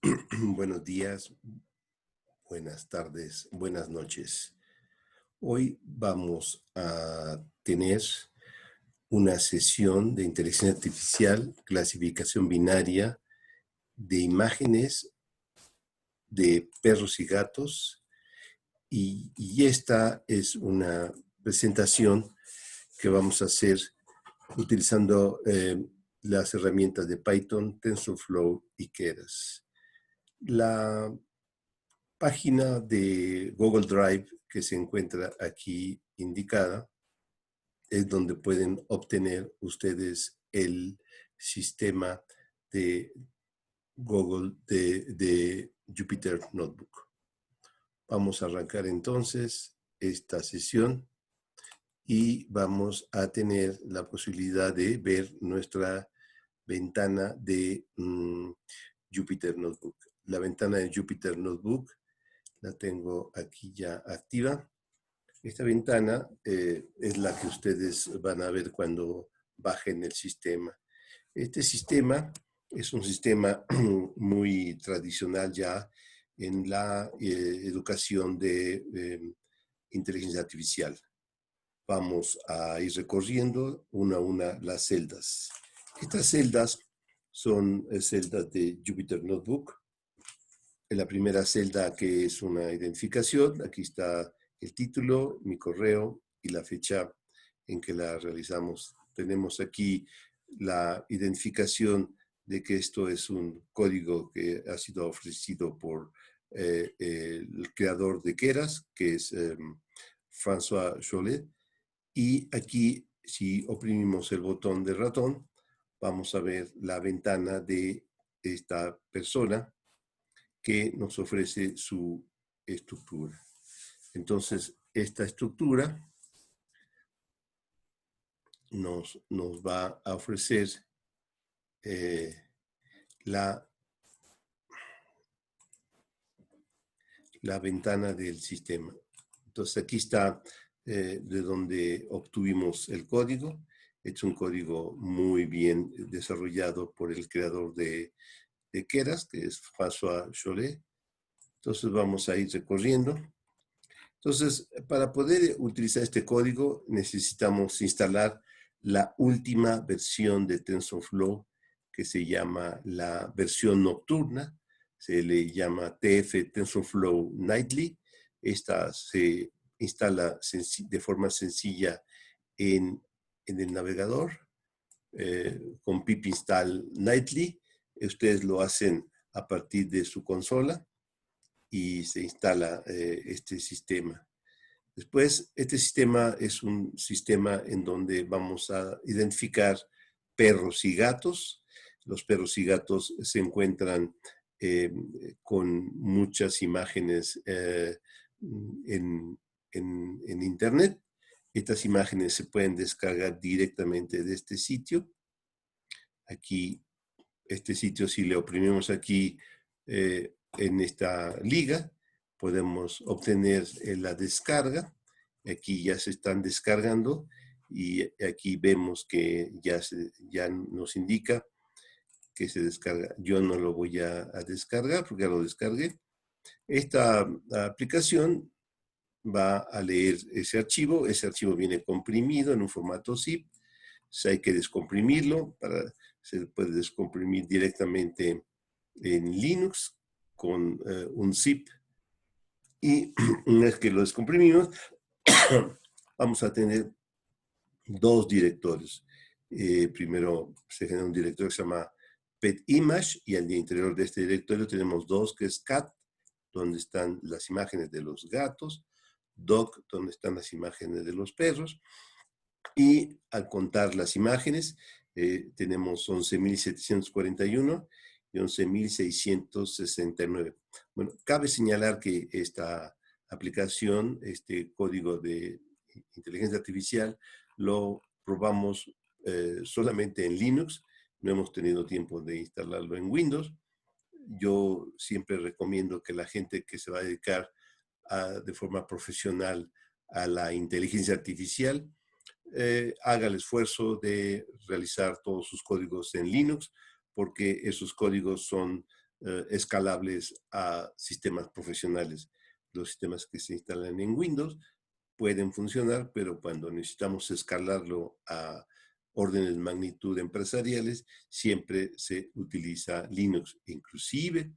Buenos días, buenas tardes, buenas noches. Hoy vamos a tener una sesión de inteligencia artificial, clasificación binaria de imágenes de perros y gatos. Y esta es una presentación que vamos a hacer utilizando las herramientas de Python, TensorFlow y Keras. La página de Google Drive que se encuentra aquí indicada es donde pueden obtener ustedes el sistema de Google de Jupyter Notebook. Vamos a arrancar entonces esta sesión y vamos a tener la posibilidad de ver nuestra ventana de Jupyter Notebook. La ventana de Jupyter Notebook la tengo aquí ya activa. Esta ventana es la que ustedes van a ver cuando bajen el sistema. Este sistema es un sistema muy tradicional ya en la educación de inteligencia artificial. Vamos a ir recorriendo una a una las celdas. Estas celdas son celdas de Jupyter Notebook. En la primera celda, que es una identificación, aquí está el título, mi correo y la fecha en que la realizamos. Tenemos aquí la identificación de que esto es un código que ha sido ofrecido por el creador de Keras, que es François Chollet. Y aquí, si oprimimos el botón de ratón, vamos a ver la ventana de esta persona que nos ofrece su estructura. Entonces, esta estructura nos va a ofrecer la ventana del sistema. Entonces, aquí está de donde obtuvimos el código. Es un código muy bien desarrollado por el creador de Keras, que es François Chollet. Entonces, vamos a ir recorriendo. Entonces, para poder utilizar este código, necesitamos instalar la última versión de TensorFlow, que se llama la versión nocturna. Se le llama TF TensorFlow Nightly. Esta se instala de forma sencilla en el navegador con pip install nightly. Ustedes lo hacen a partir de su consola y se instala este sistema. Después, este sistema es un sistema en donde vamos a identificar perros y gatos. Los perros y gatos se encuentran con muchas imágenes en Internet. Estas imágenes se pueden descargar directamente de este sitio. Aquí, este sitio, si le oprimimos aquí en esta liga, podemos obtener la descarga. Aquí ya se están descargando y aquí vemos que ya nos indica que se descarga. Yo no lo voy a descargar porque ya lo descargué. Esta aplicación va a leer ese archivo. Ese archivo viene comprimido en un formato zip. Hay que descomprimirlo. Se puede descomprimir directamente en Linux con un zip. Y una vez que lo descomprimimos, vamos a tener dos directorios. Primero se genera un directorio que se llama PetImage y al interior de este directorio tenemos dos, que es cat, donde están las imágenes de los gatos, dog, donde están las imágenes de los perros, y al contar las imágenes tenemos 11.741 y 11.669. Bueno, cabe señalar que esta aplicación, este código de inteligencia artificial, lo probamos solamente en Linux. No hemos tenido tiempo de instalarlo en Windows. Yo siempre recomiendo que la gente que se va a dedicar de forma profesional a la inteligencia artificial haga el esfuerzo de realizar todos sus códigos en Linux, porque esos códigos son escalables a sistemas profesionales. Los sistemas que se instalan en Windows pueden funcionar, pero cuando necesitamos escalarlo a órdenes de magnitud empresariales, siempre se utiliza Linux. Inclusive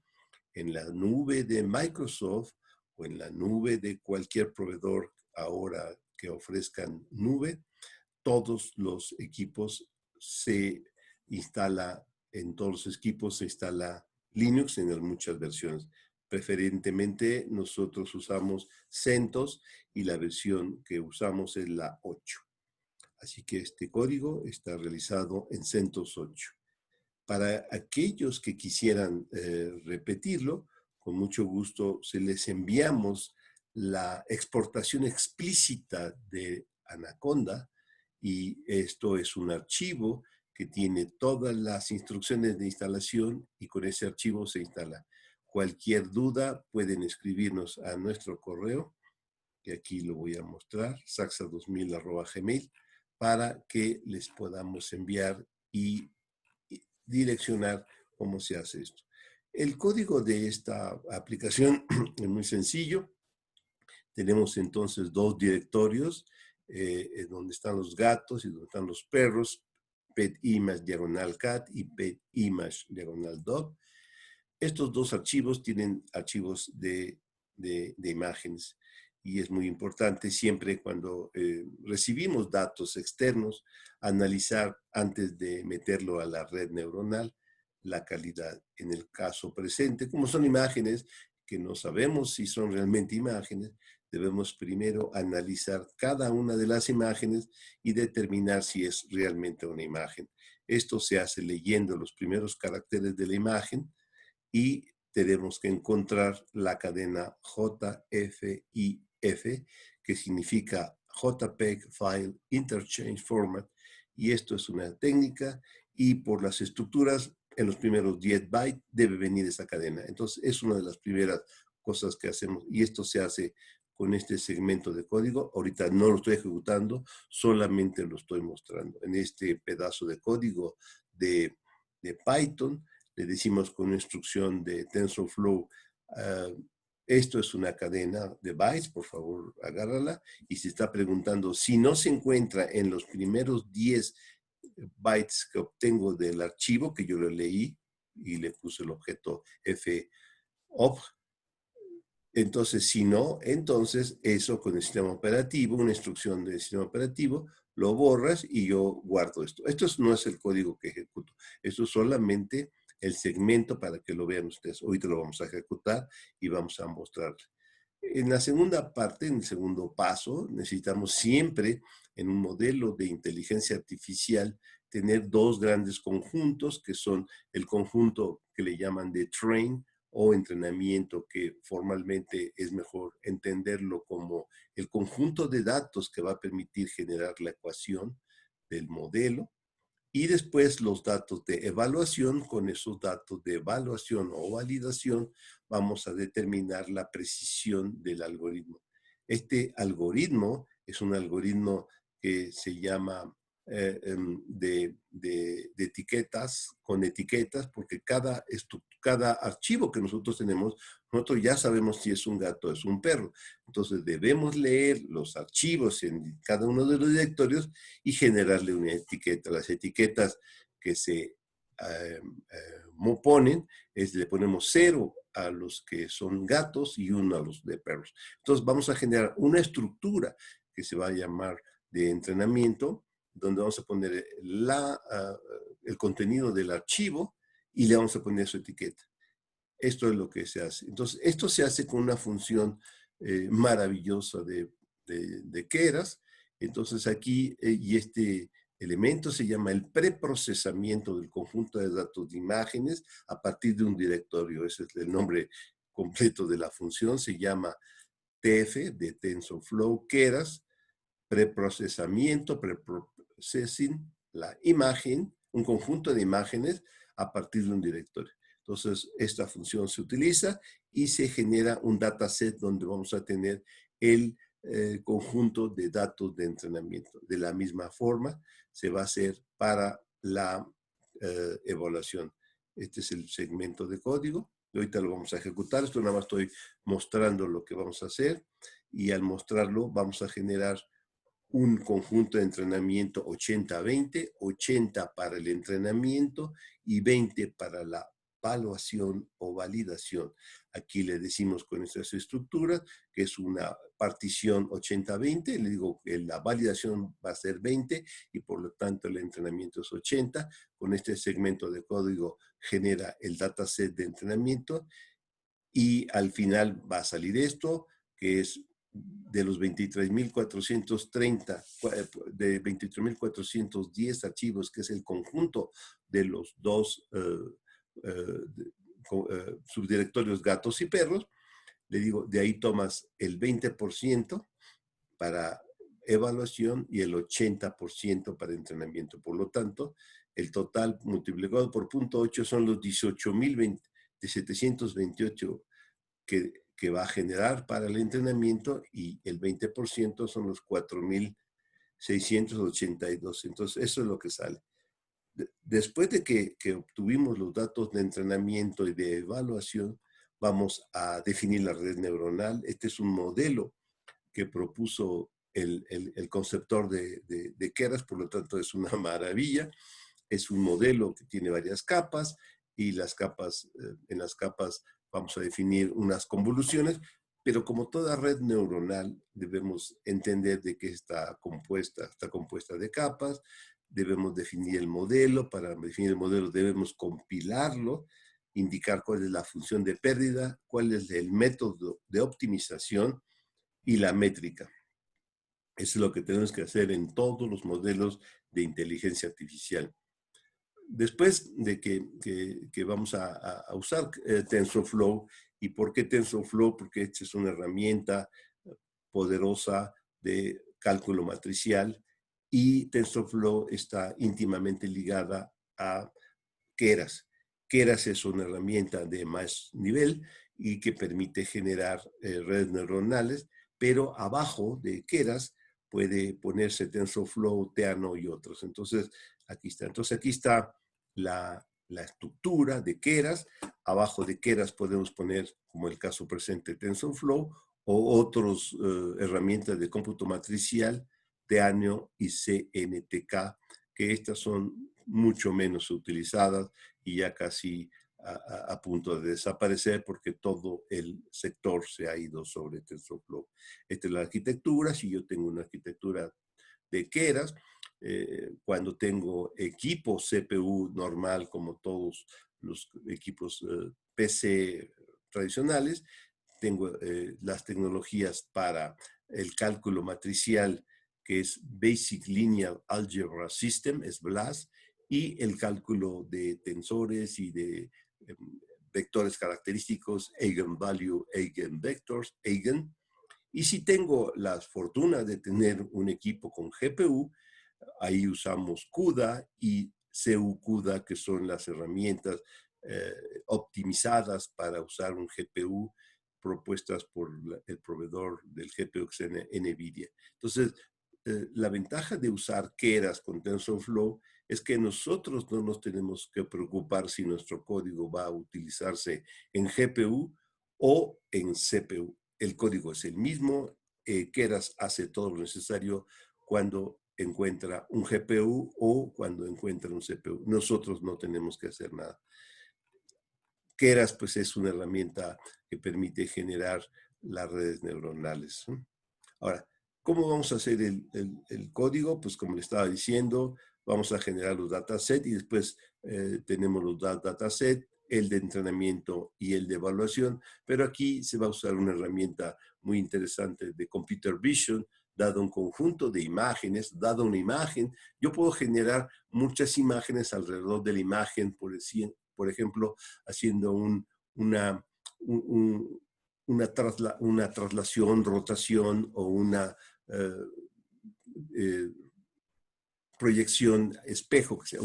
en la nube de Microsoft o en la nube de cualquier proveedor ahora que ofrezcan nube, todos los equipos se instala, en todos los equipos se instala Linux en muchas versiones. Preferentemente nosotros usamos CentOS y la versión que usamos es la 8. Así que este código está realizado en CentOS 8. Para aquellos que quisieran repetirlo, con mucho gusto se les enviamos la exportación explícita de Anaconda, y esto es un archivo que tiene todas las instrucciones de instalación y con ese archivo se instala. Cualquier duda pueden escribirnos a nuestro correo, que aquí lo voy a mostrar, saxa2000@gmail, para que les podamos enviar y direccionar cómo se hace esto. El código de esta aplicación es muy sencillo. Tenemos entonces dos directorios, donde están los gatos y donde están los perros, petimage-cat y petimage-dog. Estos dos archivos tienen archivos de imágenes, y es muy importante siempre cuando recibimos datos externos, analizar antes de meterlo a la red neuronal la calidad. En el caso presente, como son imágenes que no sabemos si son realmente imágenes, debemos primero analizar cada una de las imágenes y determinar si es realmente una imagen. Esto se hace leyendo los primeros caracteres de la imagen, y tenemos que encontrar la cadena JFIF, que significa JPEG File Interchange Format, y esto es una técnica, y por las estructuras, en los primeros 10 bytes debe venir esa cadena. Entonces, es una de las primeras cosas que hacemos, y esto se hace con este segmento de código. Ahorita no lo estoy ejecutando, solamente lo estoy mostrando. En este pedazo de código de Python, le decimos con una instrucción de TensorFlow, esto es una cadena de bytes, por favor agárrala, y se está preguntando si no se encuentra en los primeros 10 bytes que obtengo del archivo que yo lo leí y le puse el objeto fob. Entonces, si no, entonces eso con el sistema operativo, una instrucción del sistema operativo, lo borras y yo guardo esto. Esto no es el código que ejecuto, esto es solamente el segmento para que lo vean ustedes. Ahorita lo vamos a ejecutar y vamos a mostrar. En la segunda parte, en el segundo paso, necesitamos siempre en un modelo de inteligencia artificial tener dos grandes conjuntos, que son el conjunto que le llaman de train o entrenamiento, que formalmente es mejor entenderlo como el conjunto de datos que va a permitir generar la ecuación del modelo, y después los datos de evaluación. Con esos datos de evaluación o validación vamos a determinar la precisión del algoritmo. Este algoritmo es un algoritmo que se llama de etiquetas, con etiquetas, porque cada archivo que nosotros tenemos, nosotros ya sabemos si es un gato o es un perro. Entonces debemos leer los archivos en cada uno de los directorios y generarle una etiqueta. Las etiquetas que se ponen, le ponemos 0 a los que son gatos y 1 a los de perros. Entonces vamos a generar una estructura que se va a llamar de entrenamiento, donde vamos a poner el contenido del archivo y le vamos a poner su etiqueta. Esto es lo que se hace. Entonces, esto se hace con una función maravillosa de Keras. Entonces aquí, y este elemento se llama el preprocesamiento del conjunto de datos de imágenes a partir de un directorio. Ese es el nombre completo de la función. Se llama TF, de TensorFlow Keras, preprocesamiento, preprocessing, la imagen, un conjunto de imágenes a partir de un directorio. Entonces, esta función se utiliza y se genera un dataset donde vamos a tener el conjunto de datos de entrenamiento. De la misma forma, se va a hacer para la evaluación. Este es el segmento de código. Ahorita lo vamos a ejecutar. Esto nada más estoy mostrando lo que vamos a hacer. Y al mostrarlo vamos a generar un conjunto de entrenamiento 80-20, 80 para el entrenamiento y 20 para la evaluación o validación. Aquí le decimos con estas estructuras que es una partición 80-20, le digo que la validación va a ser 20 y por lo tanto el entrenamiento es 80. Con este segmento de código genera el dataset de entrenamiento y al final va a salir esto, que es de los 23.430, de 23.410 archivos, que es el conjunto de los dos subdirectorios gatos y perros. Le digo, de ahí tomas el 20% para evaluación y el 80% para entrenamiento. Por lo tanto, el total multiplicado por 0.8 son los 18.728 que va a generar para el entrenamiento y el 20% son los 4.682. Entonces, eso es lo que sale. Después de que obtuvimos los datos de entrenamiento y de evaluación, vamos a definir la red neuronal. Este es un modelo que propuso el conceptor de Keras, por lo tanto es una maravilla. Es un modelo que tiene varias capas y las capas, en las capas vamos a definir unas convoluciones, pero como toda red neuronal debemos entender de qué está compuesta de capas, debemos definir el modelo, para definir el modelo debemos compilarlo, indicar cuál es la función de pérdida, cuál es el método de optimización y la métrica. Eso es lo que tenemos que hacer en todos los modelos de inteligencia artificial. Después de que vamos a usar TensorFlow, ¿y por qué TensorFlow? Porque esta es una herramienta poderosa de cálculo matricial y TensorFlow está íntimamente ligada a Keras. Keras es una herramienta de más nivel y que permite generar redes neuronales, pero abajo de Keras puede ponerse TensorFlow, Theano y otros. Entonces, aquí está. Entonces, aquí está la estructura de Keras. Abajo de Keras podemos poner, como el caso presente, TensorFlow o otras herramientas de cómputo matricial, Theano y CNTK, que estas son mucho menos utilizadas y ya casi a punto de desaparecer porque todo el sector se ha ido sobre TensorFlow. Esta es la arquitectura. Si yo tengo una arquitectura de Keras, cuando tengo equipo CPU normal como todos los equipos PC tradicionales, tengo las tecnologías para el cálculo matricial que es Basic Linear Algebra System, es BLAS, y el cálculo de tensores y de vectores característicos, Eigenvalue, Eigenvectors, Eigen. Y si tengo la fortuna de tener un equipo con GPU, ahí usamos CUDA y CUDA, que son las herramientas optimizadas para usar un GPU propuestas por el proveedor del GPU, que es NVIDIA. Entonces, la ventaja de usar Keras con TensorFlow es que nosotros no nos tenemos que preocupar si nuestro código va a utilizarse en GPU o en CPU. El código es el mismo. Keras hace todo lo necesario cuando encuentra un GPU o cuando encuentra un CPU. Nosotros no tenemos que hacer nada. Keras, pues, es una herramienta que permite generar las redes neuronales. Ahora, ¿cómo vamos a hacer el código? Pues, como le estaba diciendo, vamos a generar los datasets y después tenemos los datasets, el de entrenamiento y el de evaluación, pero aquí se va a usar una herramienta muy interesante de Computer Vision. Dado un conjunto de imágenes, dado una imagen, yo puedo generar muchas imágenes alrededor de la imagen, por ejemplo, haciendo una, una traslación, rotación o una proyección espejo, que sea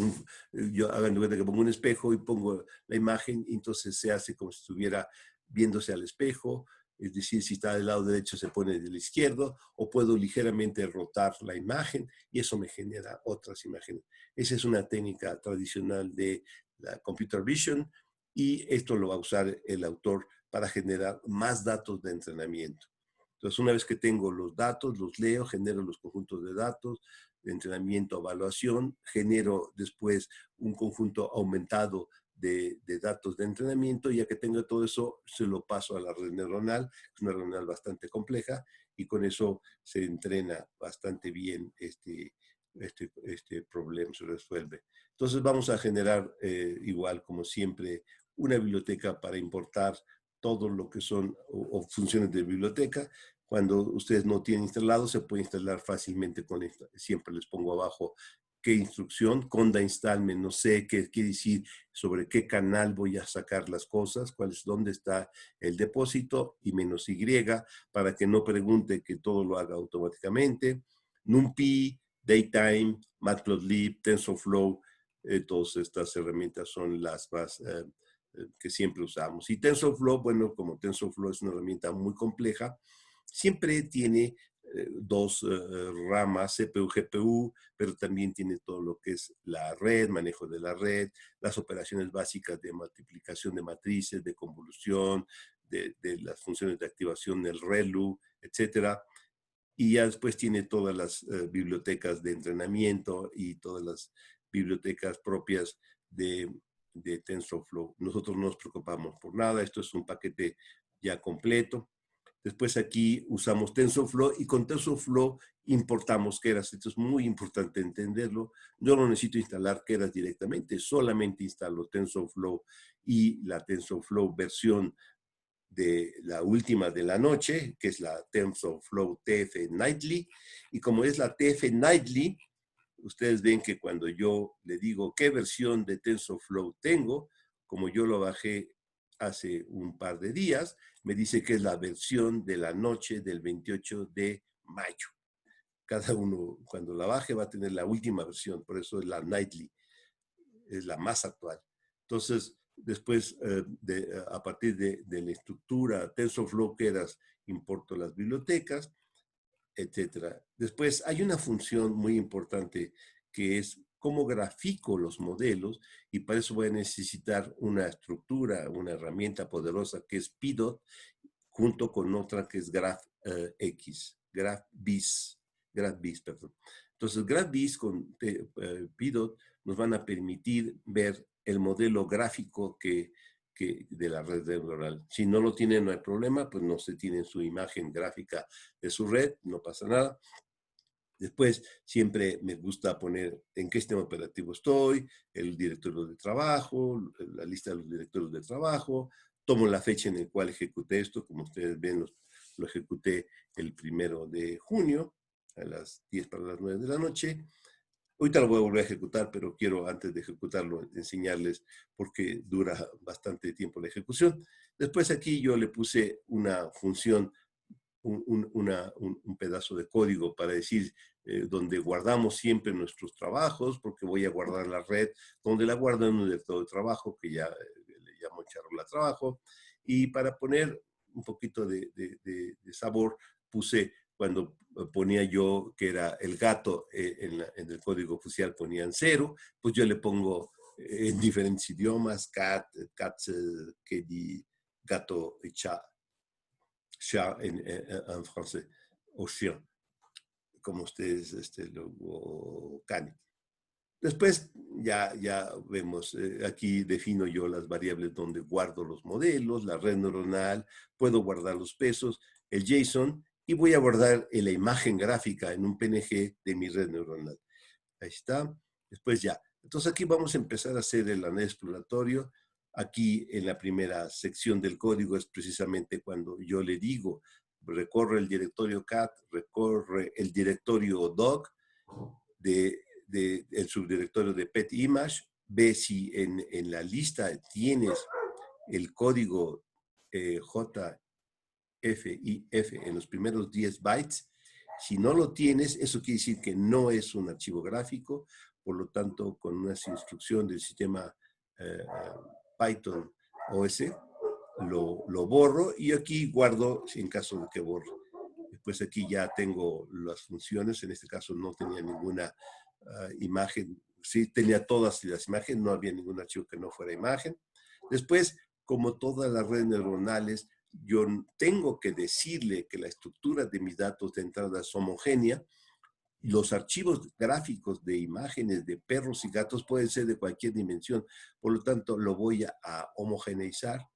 yo hagan de cuenta que pongo un espejo y pongo la imagen, y entonces se hace como si estuviera viéndose al espejo, es decir, si está del lado derecho se pone del izquierdo, o puedo ligeramente rotar la imagen y eso me genera otras imágenes. Esa es una técnica tradicional de la computer vision, y esto lo va a usar el autor para generar más datos de entrenamiento. Entonces, una vez que tengo los datos, los leo, genero los conjuntos de datos, de entrenamiento, evaluación, genero después un conjunto aumentado de datos de entrenamiento. Ya que tengo todo eso, se lo paso a la red neuronal, es una red neuronal bastante compleja, y con eso se entrena bastante bien este problema, se resuelve. Entonces vamos a generar, igual como siempre, una biblioteca para importar todo lo que son o funciones de biblioteca. Cuando ustedes no tienen instalado, se puede instalar fácilmente con esto. Siempre les pongo abajo qué instrucción, conda install no sé qué quiere decir, sobre qué canal voy a sacar las cosas, dónde está el depósito, y -y, para que no pregunte, que todo lo haga automáticamente. NumPy, Datetime, Matplotlib, TensorFlow, todas estas herramientas son las más que siempre usamos. Y TensorFlow, bueno, como TensorFlow es una herramienta muy compleja, siempre tiene dos ramas, CPU, GPU, pero también tiene todo lo que es la red, manejo de la red, las operaciones básicas de multiplicación de matrices, de convolución, de las funciones de activación del ReLU, etcétera. Y ya después tiene todas las bibliotecas de entrenamiento y todas las bibliotecas propias de TensorFlow. Nosotros no nos preocupamos por nada, esto es un paquete ya completo. Después aquí usamos TensorFlow, y con TensorFlow importamos Keras. Esto es muy importante entenderlo. Yo no necesito instalar Keras directamente, solamente instalo TensorFlow y la TensorFlow versión de la última de la noche, que es la TensorFlow TF Nightly. Y como es la TF Nightly, ustedes ven que cuando yo le digo qué versión de TensorFlow tengo, como yo lo bajé hace un par de días, me dice que es la versión de la noche del 28 de mayo. Cada uno, cuando la baje, va a tener la última versión, por eso es la Nightly, es la más actual. Entonces, después, a partir de la estructura TensorFlow Keras, importo las bibliotecas, etcétera. Después, hay una función muy importante que es cómo grafico los modelos, y para eso voy a necesitar una estructura, una herramienta poderosa que es PDOT, junto con otra que es GraphX, GraphViz, perdón. Entonces, GraphViz con PDOT nos van a permitir ver el modelo gráfico de la red neuronal. Si no lo tienen, no hay problema, pues no se tiene su imagen gráfica de su red, no pasa nada. Después, siempre me gusta poner en qué sistema operativo estoy, el directorio de trabajo, la lista de los directorios de trabajo, tomo la fecha en la cual ejecuté esto. Como ustedes ven, lo ejecuté el 1 de junio, a las 10 para las 9 de la noche. Ahorita lo voy a volver a ejecutar, pero quiero, antes de ejecutarlo, enseñarles porque dura bastante tiempo la ejecución. Después aquí yo le puse una función, un pedazo de código para decir donde guardamos siempre nuestros trabajos, porque voy a guardar la red donde la guardo, en un directorio de trabajo que ya le llamo charla trabajo. Y para poner un poquito de sabor, puse, cuando ponía yo que era el gato, en el código oficial ponían 0, pues yo le pongo en diferentes idiomas, cat, kitty, gato, chat en francés, o chien, como ustedes o cane. Después ya vemos, aquí defino yo las variables donde guardo los modelos, la red neuronal, puedo guardar los pesos, el JSON, y voy a guardar la imagen gráfica en un PNG de mi red neuronal. Ahí está. Después ya. Entonces aquí vamos a empezar a hacer el análisis exploratorio. Aquí en la primera sección del código es precisamente cuando yo le digo, recorre el directorio cat, recorre el directorio dog, el subdirectorio de pet image, ve si en la lista tienes el código JFIF en los primeros 10 bytes. Si no lo tienes, eso quiere decir que no es un archivo gráfico. Por lo tanto, con una instrucción del sistema Python OS, lo borro, y aquí guardo en caso de que borre. Después aquí ya tengo las funciones. En este caso no tenía ninguna imagen sí, tenía todas las imágenes, no había ningún archivo que no fuera imagen. Después, como todas las redes neuronales, yo tengo que decirle que la estructura de mis datos de entrada es homogénea. Los archivos gráficos de imágenes de perros y gatos pueden ser de cualquier dimensión, por lo tanto lo voy a homogeneizar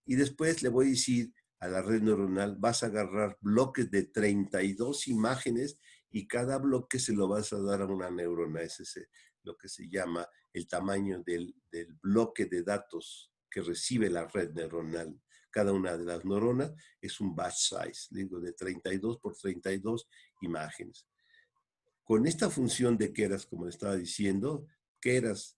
y después le voy a decir a la red neuronal, vas a agarrar bloques de 32 imágenes y cada bloque se lo vas a dar a una neurona. Ese es lo que se llama el tamaño del bloque de datos que recibe la red neuronal. Cada una de las neuronas es un batch size, digo, de 32 por 32 imágenes. Con esta función de Keras, como le estaba diciendo, Keras,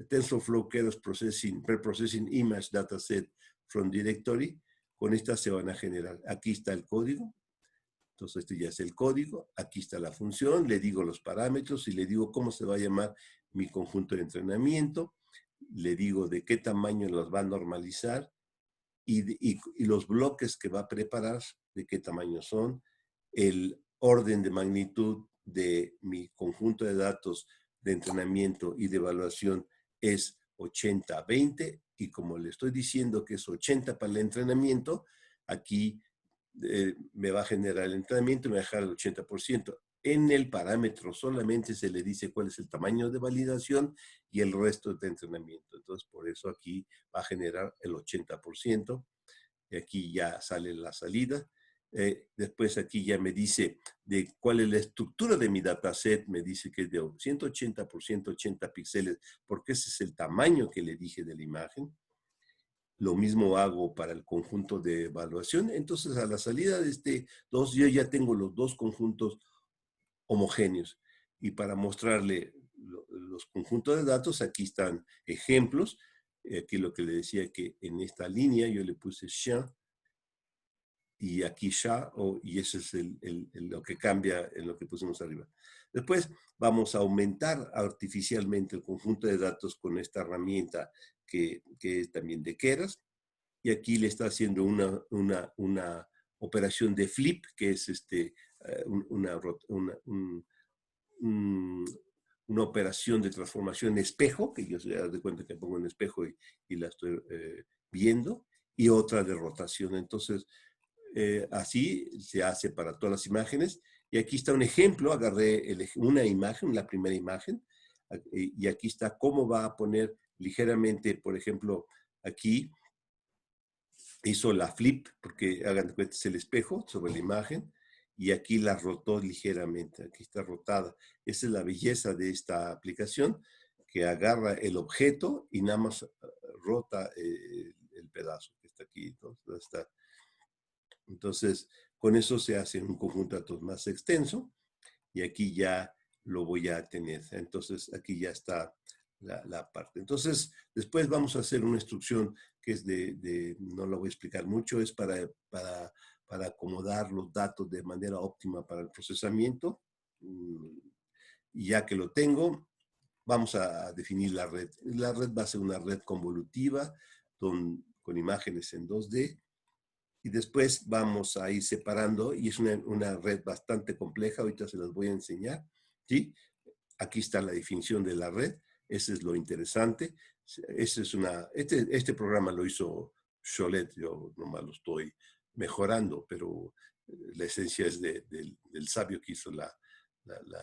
TensorFlow Keras Processing, Preprocessing Image Dataset from Directory, con esta se van a generar. Aquí está el código, entonces este ya es el código, aquí está la función, le digo los parámetros y le digo cómo se va a llamar mi conjunto de entrenamiento, le digo de qué tamaño los va a normalizar y los bloques que va a preparar, de qué tamaño son, el orden de magnitud de mi conjunto de datos de entrenamiento y de evaluación es 80-20 y como le estoy diciendo que es 80 para el entrenamiento, aquí me va a generar el entrenamiento y me va a dejar el 80%. En el parámetro solamente se le dice cuál es el tamaño de validación y el resto de entrenamiento. Entonces, por eso aquí va a generar el 80%. Y aquí ya sale la salida. Después aquí ya me dice de cuál es la estructura de mi dataset. Me dice que es de 180 por 180 píxeles, porque ese es el tamaño que le dije de la imagen. Lo mismo hago para el conjunto de evaluación. Entonces, a la salida de este 2, yo ya tengo los dos conjuntos homogéneos. Y para mostrarle los conjuntos de datos, aquí están ejemplos. Aquí lo que le decía que en esta línea yo le puse chien y aquí sha, y eso es lo que cambia en lo que pusimos arriba. Después vamos a aumentar artificialmente el conjunto de datos con esta herramienta que es también de Keras. Y aquí le está haciendo una operación de flip, que es una operación de transformación en espejo, que yo se da de cuenta que pongo en espejo y la estoy viendo, y otra de rotación. Entonces, así se hace para todas las imágenes. Y aquí está un ejemplo, agarré una imagen, la primera imagen, y aquí está cómo va a poner ligeramente, por ejemplo, aquí hizo la flip, porque hagan de cuenta es el espejo sobre la imagen, y aquí la rotó ligeramente, aquí está rotada. Esa es la belleza de esta aplicación, que agarra el objeto y nada más rota el pedazo que está aquí. Entonces, con eso se hace un conjunto de datos más extenso, y aquí ya lo voy a tener. Entonces, aquí ya está la parte. Entonces, después vamos a hacer una instrucción que es no lo voy a explicar mucho, es para acomodar los datos de manera óptima para el procesamiento. Y ya que lo tengo, vamos a definir la red. La red va a ser una red convolutiva con imágenes en 2D. Y después vamos a ir separando, y es una red bastante compleja, ahorita se las voy a enseñar, ¿sí? Aquí está la definición de la red, ese es lo interesante. Este programa lo hizo Cholet, yo nomás lo estoy mejorando, pero la esencia es del sabio que hizo la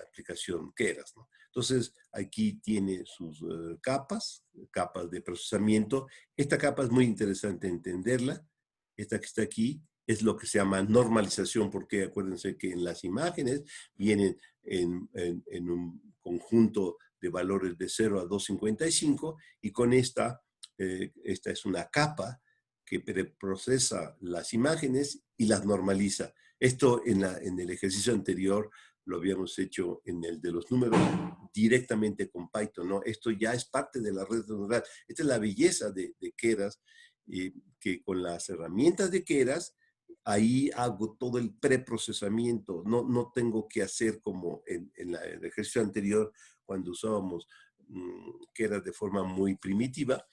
aplicación Keras, ¿no? Entonces, aquí tiene sus capas de procesamiento. Esta capa es muy interesante entenderla. Esta que está aquí es lo que se llama normalización, porque acuérdense que en las imágenes vienen en un conjunto de valores de 0 a 255, y con esta es una capa que preprocesa las imágenes y las normaliza. Esto en el ejercicio anterior lo habíamos hecho en el de los números directamente con Python, ¿no? Esto ya es parte de la red neuronal. Esta es la belleza de Keras, que con las herramientas de Keras, ahí hago todo el preprocesamiento. No tengo que hacer como en el ejercicio anterior, cuando usábamos Keras de forma muy primitiva.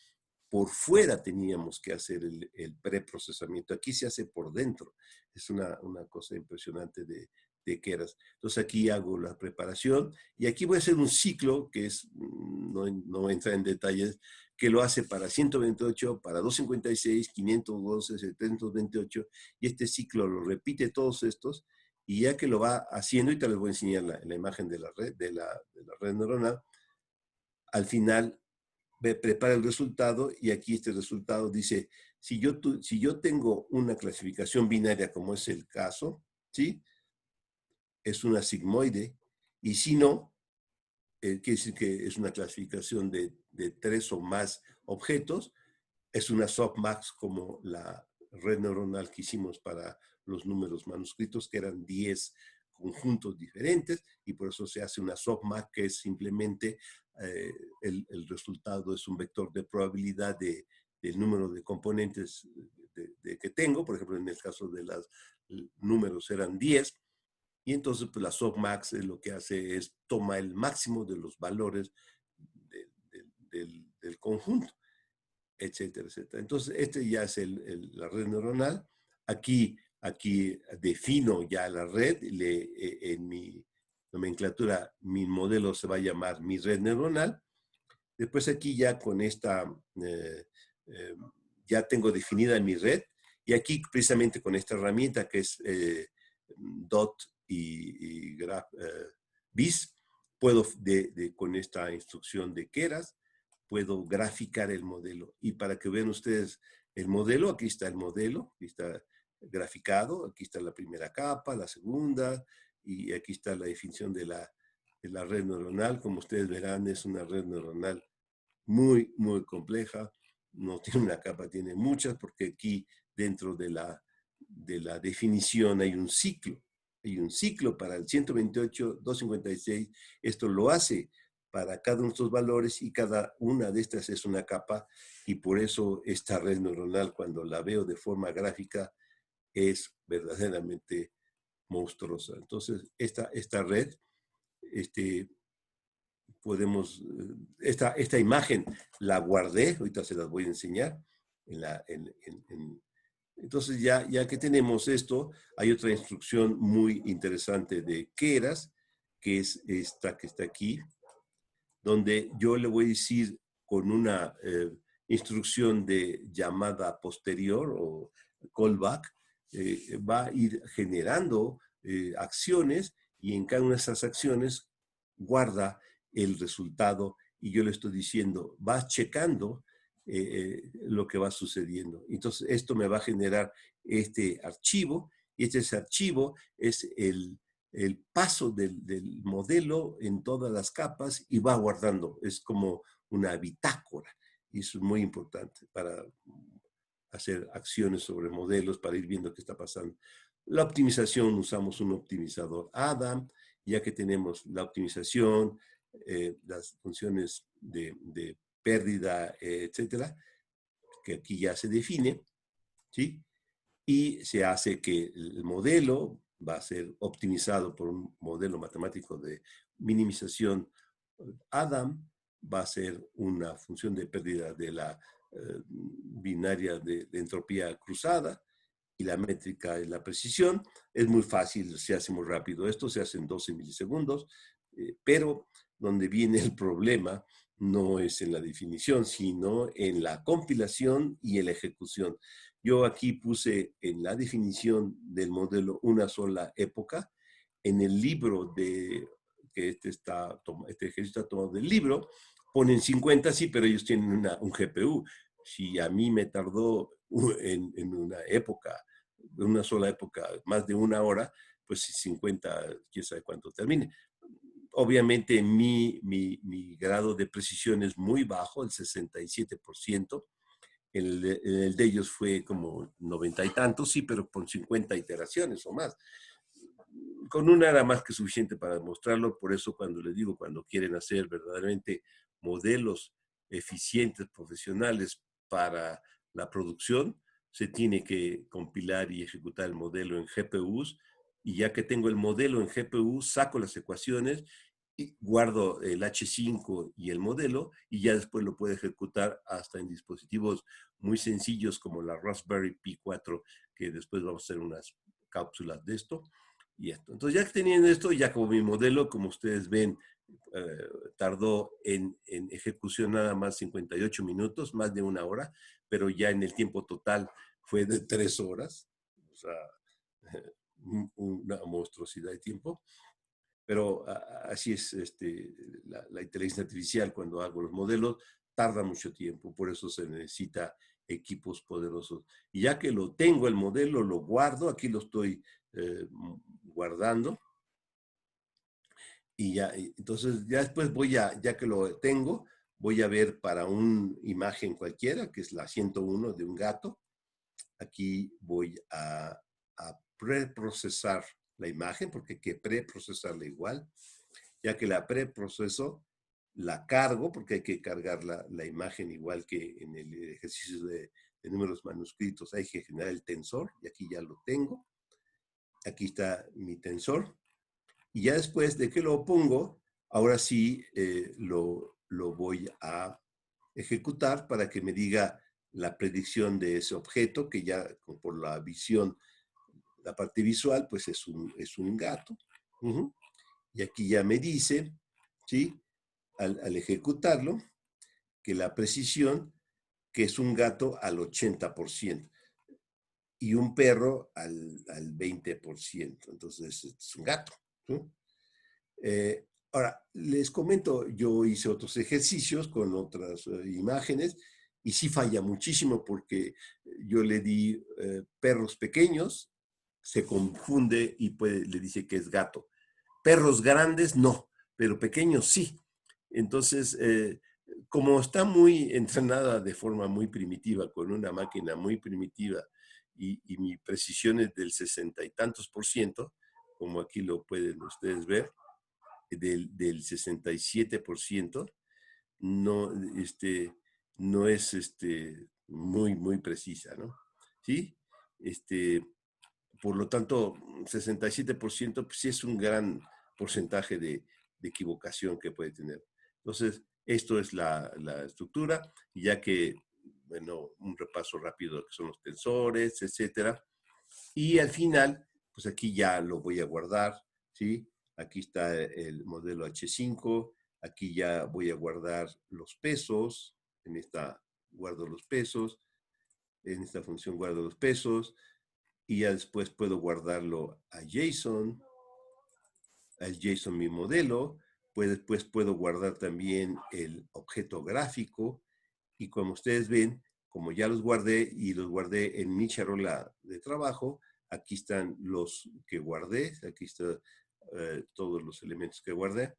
Por fuera teníamos que hacer el preprocesamiento. Aquí se hace por dentro. Es una cosa impresionante de Keras. Entonces aquí hago la preparación y aquí voy a hacer un ciclo que es, no entra en detalles, que lo hace para 128, para 256, 512, 728 y este ciclo lo repite todos estos y ya que lo va haciendo, y te les voy a enseñar la imagen de la red, de la red neuronal, al final prepara el resultado y aquí este resultado dice, si yo tengo una clasificación binaria como es el caso, ¿sí? Es una sigmoide y si no, quiere decir que es una clasificación de 3 o más objetos, es una softmax como la red neuronal que hicimos para los números manuscritos, que eran 10 conjuntos diferentes, y por eso se hace una softmax que es simplemente el resultado es un vector de probabilidad del número de componentes que tengo. Por ejemplo, en el caso de los números eran 10, y entonces pues, la softmax lo que hace es toma el máximo de los valores del conjunto, etcétera, etcétera. Entonces, este ya es la red neuronal. Aquí defino ya la red. En mi nomenclatura, mi modelo se va a llamar mi red neuronal. Después aquí ya con esta, ya tengo definida mi red. Y aquí precisamente con esta herramienta que es DOT y Graph BIS, puedo con esta instrucción de Keras, puedo graficar el modelo. Y para que vean ustedes el modelo, aquí está el modelo, aquí está graficado, aquí está la primera capa, la segunda, y aquí está la definición de la red neuronal. Como ustedes verán, es una red neuronal muy, muy compleja. No tiene una capa, tiene muchas, porque aquí dentro de la definición hay un ciclo. Hay un ciclo para el 128, 256. Esto lo hace para cada uno de estos valores y cada una de estas es una capa, y por eso esta red neuronal, cuando la veo de forma gráfica, es verdaderamente monstruosa. Entonces, esta red, podemos, esta imagen la guardé, ahorita se las voy a enseñar. Entonces, ya que tenemos esto, hay otra instrucción muy interesante de Keras, que es esta que está aquí, donde yo le voy a decir con una instrucción de llamada posterior o callback, va a ir generando acciones, y en cada una de esas acciones guarda el resultado, y yo le estoy diciendo, va checando lo que va sucediendo. Entonces, esto me va a generar este archivo, y este archivo es el paso del modelo en todas las capas y va guardando. Es como una bitácora, y eso es muy importante para hacer acciones sobre modelos, para ir viendo qué está pasando. La optimización, usamos un optimizador Adam, ya que tenemos la optimización, las funciones de pérdida, etcétera, que aquí ya se define, ¿sí? Y se hace que el modelo va a ser optimizado por un modelo matemático de minimización Adam, va a ser una función de pérdida de la binaria de entropía cruzada, y la métrica es la precisión. Es muy fácil, se hace muy rápido esto, se hace en 12 milisegundos, pero donde viene el problema no es en la definición, sino en la compilación y en la ejecución. Yo aquí puse en la definición del modelo una sola época. En el libro que este ejercicio está tomado del libro, ponen 50, sí, pero ellos tienen un GPU. Si a mí me tardó en una época, una sola época, más de una hora, pues 50, quién sabe cuánto termine. Obviamente mi grado de precisión es muy bajo, el 67%. El de ellos fue como 90 y tantos, sí, pero con 50 iteraciones o más. Con una era más que suficiente para demostrarlo. Por eso cuando les digo, cuando quieren hacer verdaderamente modelos eficientes, profesionales para la producción, se tiene que compilar y ejecutar el modelo en GPUs, y ya que tengo el modelo en GPU, saco las ecuaciones y guardo el H5 y el modelo, y ya después lo puedo ejecutar hasta en dispositivos muy sencillos como la Raspberry Pi 4, que después vamos a hacer unas cápsulas de esto. y esto. Entonces, ya que teniendo esto, ya como mi modelo, como ustedes ven, tardó en ejecución nada más 58 minutos, más de 1 hora, pero ya en el tiempo total fue de 3 horas. O sea, una monstruosidad de tiempo. Pero así es la inteligencia artificial cuando hago los modelos, tarda mucho tiempo, por eso se necesita equipos poderosos. Y ya que lo tengo, el modelo, lo guardo, aquí lo estoy guardando. Y ya, entonces ya después ya que lo tengo, voy a ver para una imagen cualquiera, que es la 101 de un gato. Aquí voy a preprocesar la imagen, porque hay que preprocesarla igual. Ya que la preproceso, la cargo, porque hay que cargar la imagen igual que en el ejercicio de números manuscritos. Hay que generar el tensor, y aquí ya lo tengo. Aquí está mi tensor. Y ya después de que lo pongo, ahora sí lo voy a ejecutar para que me diga la predicción de ese objeto, que ya por la visión, la parte visual, pues es un gato. Y aquí ya me dice, ¿sí? Al ejecutarlo, que la precisión, que es un gato al 80% y un perro al 20%. Entonces, es un gato. ¿Sí? Ahora, les comento, yo hice otros ejercicios con otras imágenes y sí falla muchísimo porque yo le di perros pequeños, se confunde y le dice que es gato. Perros grandes no, pero pequeños sí. Entonces, como está muy entrenada de forma muy primitiva, con una máquina muy primitiva y mi precisión es del 60 y tantos por ciento, como aquí lo pueden ustedes ver, del 67%, no, no es muy precisa, ¿no? ¿Sí? Por lo tanto, 67% pues sí es un gran porcentaje de equivocación que puede tener. Entonces, esto es la estructura, y ya que, bueno, un repaso rápido que son los tensores, etcétera. Y al final, pues aquí ya lo voy a guardar, ¿sí? Aquí está el modelo H5, aquí ya voy a guardar los pesos, en esta guardo los pesos, en esta función guardo los pesos, y ya después puedo guardarlo a JSON, al JSON mi modelo, pues después puedo guardar también el objeto gráfico, y como ustedes ven, como ya los guardé y los guardé en mi charola de trabajo, aquí están los que guardé, aquí están todos los elementos que guardé.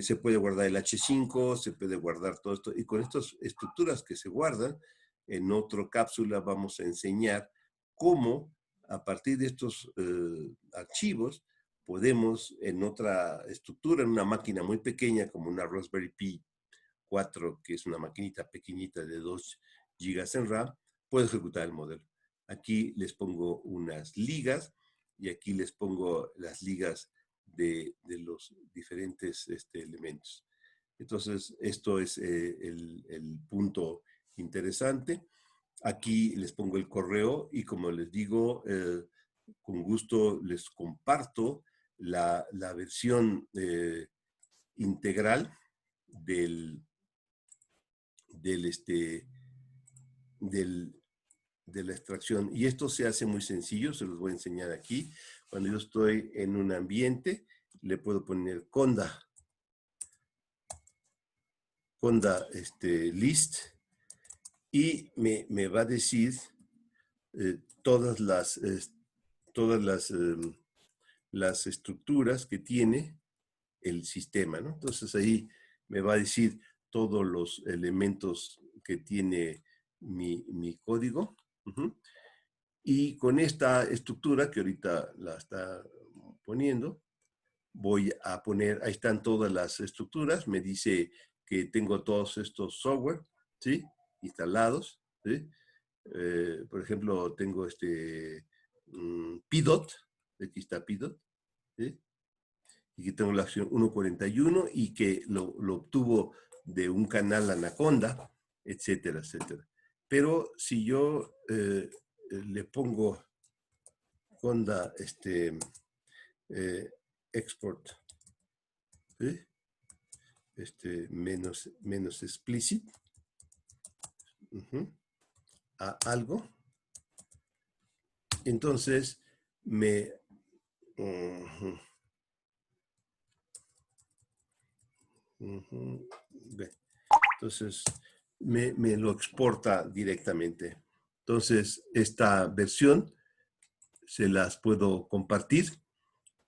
Se puede guardar el H5, se puede guardar todo esto, y con estas estructuras que se guardan, en otra cápsula vamos a enseñar cómo a partir de estos archivos podemos en otra estructura, en una máquina muy pequeña como una Raspberry Pi 4, que es una maquinita pequeñita de 2 GB en RAM, puedo ejecutar el modelo. Aquí les pongo unas ligas y aquí les pongo las ligas de los diferentes elementos. Entonces, esto es el punto interesante. Aquí les pongo el correo y como les digo, con gusto les comparto la versión integral del, del, de la extracción. Y esto se hace muy sencillo, se los voy a enseñar aquí. Cuando yo estoy en un ambiente, le puedo poner conda list, y me va a decir todas las estructuras que tiene el sistema, ¿no? Entonces ahí me va a decir todos los elementos que tiene mi código. Y con esta estructura que ahorita la está poniendo, voy a poner, ahí están todas las estructuras, me dice que tengo todos estos software, ¿sí? Instalados, ¿sí? Por ejemplo, tengo PDOT, aquí está PDOT, ¿sí? Y que tengo la acción 1.41 y que lo obtuvo de un canal Anaconda, etcétera, etcétera. Pero si yo le pongo Conda export, ¿sí? Menos explicit, a algo. Entonces me entonces me lo exporta directamente. Entonces esta versión se las puedo compartir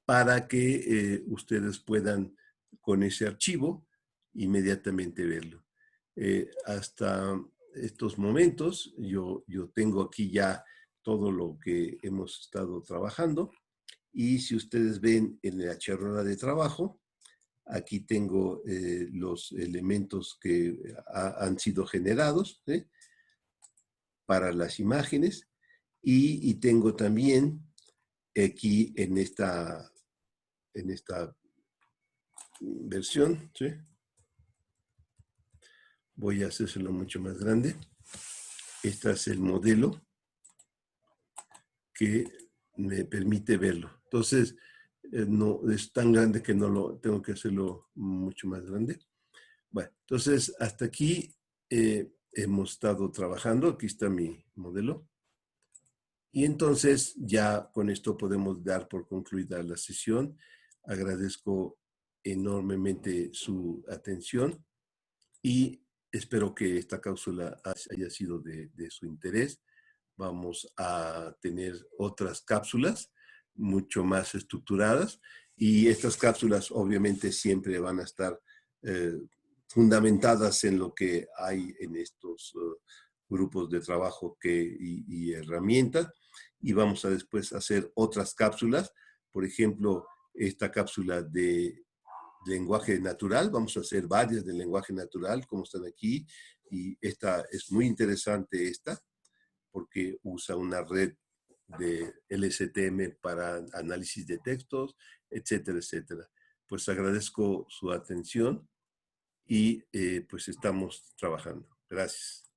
para que ustedes puedan con ese archivo inmediatamente verlo. Hasta estos momentos yo tengo aquí ya todo lo que hemos estado trabajando, y si ustedes ven en la charla de trabajo, aquí tengo los elementos que han sido generados para las imágenes, y tengo también aquí en esta versión, ¿sí? Voy a hacérselo mucho más grande. Este es el modelo que me permite verlo. Entonces, no es tan grande que no lo tengo que hacerlo mucho más grande. Bueno, entonces hasta aquí hemos estado trabajando. Aquí está mi modelo. Y entonces ya con esto podemos dar por concluida la sesión. Agradezco enormemente su atención y espero que esta cápsula haya sido de su interés. Vamos a tener otras cápsulas mucho más estructuradas, y estas cápsulas obviamente siempre van a estar fundamentadas en lo que hay en estos grupos de trabajo y herramientas, y vamos a después hacer otras cápsulas. Por ejemplo, esta cápsula de lenguaje natural, vamos a hacer varias de lenguaje natural como están aquí, y esta es muy interesante porque usa una red de LSTM para análisis de textos, etcétera, etcétera. Pues agradezco su atención y pues estamos trabajando. Gracias.